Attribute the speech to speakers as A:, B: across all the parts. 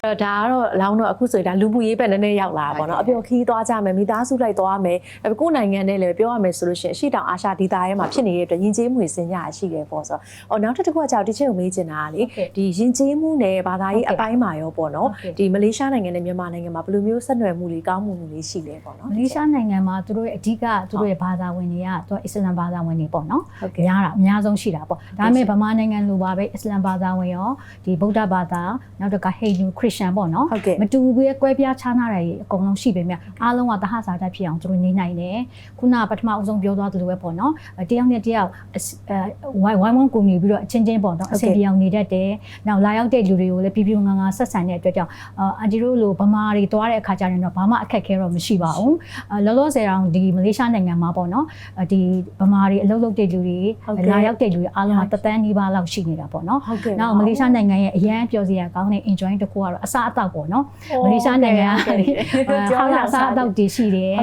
A: ဒါကတော့လောင်းတော့အခုဆိုရင်ဒါလူမှုရေးပဲနည်းနည်းရောက်လာပါတော့အပြောခီးသွားကြမယ်မိသားစုလိုက်သွားမယ်ကိုယ်နိုင်ငံနဲ့လည်းပြောရမယ်ဆိုလို့ရှိရင်အရှိတောင်အာရှဒေသရဲ့မှာဖြစ်နေတဲ့အတွက်ယဉ်ကျေးမှုတွေစင်ကြရရှိတယ်ပေါ့ဆိုတော့နောက်တစ်ခုကကြောက်ဒီချက်ကိုမေးချင်တာကလေဒီယဉ်ကျေးမှုနဲ့ဘာသာရေးအပိုင်းမှာရောပေါ့နော်ဒီမလေးရှားနိုင်ငံနဲ့မြန်မာနိုင်ငံမှာဘယ်လိုမျိုးဆက်နွယ်မှုတွေကောင်းမှုတွေရှိလဲပေါ့နော်
B: မလေးရှားနိုင်ငံမှာသူတို့ရဲ့အဓိကသူတို့ရဲ့ဘာသာဝင်တွေကသူအစ္စလာမ်ဘာသာဝင်တွေပေါ့နော်များတာအများဆုံးရှိတာပေါ့ဒါပေမဲ့ဗမာနိုင်ငံလိုပါပဲအစ္စလာမ်ဘာသာဝင်ရောဒီဗုဒ္ဓဘာသာနောက်တစ်ခါဟိန္ဒူခရစ်ယာန်ပေါ့နော်မတူဘူးရဲ့ကွဲပြားခြားနားတွေအကုန်လုံးရှိပေမဲ့အားလုံးကသဟဇာတဖြစ်အောင်သူတို့နေနိုင်တယ်ခုနကပထမအဆုံးပြောသွားသလိုပဲပေါ့နော်တယောက်နဲ့တယောက်ဝိုင်းဝန်းကူညီပြီးတော့အချင်းချင်းပေါ့နော်အဆင်ပြေအောင်နေတတ်တယ်နောက်လာရောက်တဲ့လူတွေကိုလည်းပြပြငါဆက်ဆံတဲ့အတွက်ကြောင့်အန်တီတို့လိုဗမာတွေသွားတဲ့အခါကျရင်တော့ဘာမှအခက်အခဲတော့မရှိပါဘူးလောလောဆယ်အောင်ဒီမလေးရှားနိုင်ငံမှာပေါ့နော်ဒီဗမာတွေအလုပ်လုပ်တဲ့လူတွေလာရောက်တဲ့လူတွေအားလုံးကတသန်းနီးပါးလောက်ရှိနေတာပေါ့နော်နောက်မလေးရှားနိုင်ငံရဲ့အရန်ပျော်စရာကောင်းတဲ့ enjoy တစ်ခုကတော့အစားအသောက်ပေါ့နော်မလေးရှားနိုင်ငံကပြောတာအစားအသောက်တွေရှိတယ်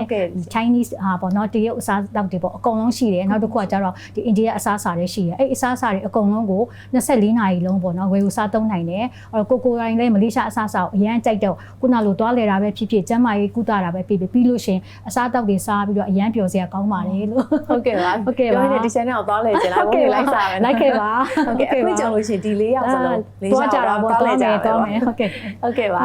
B: Chinese ပေါ့နော်တရုတ်အစားအသောက်တွေပေါ့အကုန်လုံးရှိတယ်နောက်တစ်ခုကကျတော့ဒီ India အစားအစာတွေရှိတယ်အဲ့အစားအစာတွေအကုန်လုံးကို24နာရီလုံးပေါ့နော်ဝယ်ယူစားသုံးနိုင်တယ်အဲ့တော့ကိုရိုင်းလည်းမလေးရှားအစားအစာကိုအရန်ကြိုက်တော့ခုနလိုတွားလဲတာပဲဖြစ်ဖြစ်ကျန်းမာရေးကုသတာပဲပြီးလို့ရှင်အစားအသောက်တွေစားပြီးတော့အရန်ပျော်စရာကောင်းပါတယ်လို့
A: ဟုတ်ကဲ့ပါပြောနေတဲ့ဒီ channel ကိုသွားလဲကျင်လိုက်ဘုန်းကြီးလိုက်စားမယ်
B: လိုက်ခဲ့ပါ
A: ဟုတ်ကဲ့အခုကြောင့်လို့ရှိရင်ဒီ၄ယောက်စလုံး၄ယောက်တော့သွားလဲကြမယ်
B: ဟုတ်ကဲ့
A: ဟုတ်ကဲ့ပါ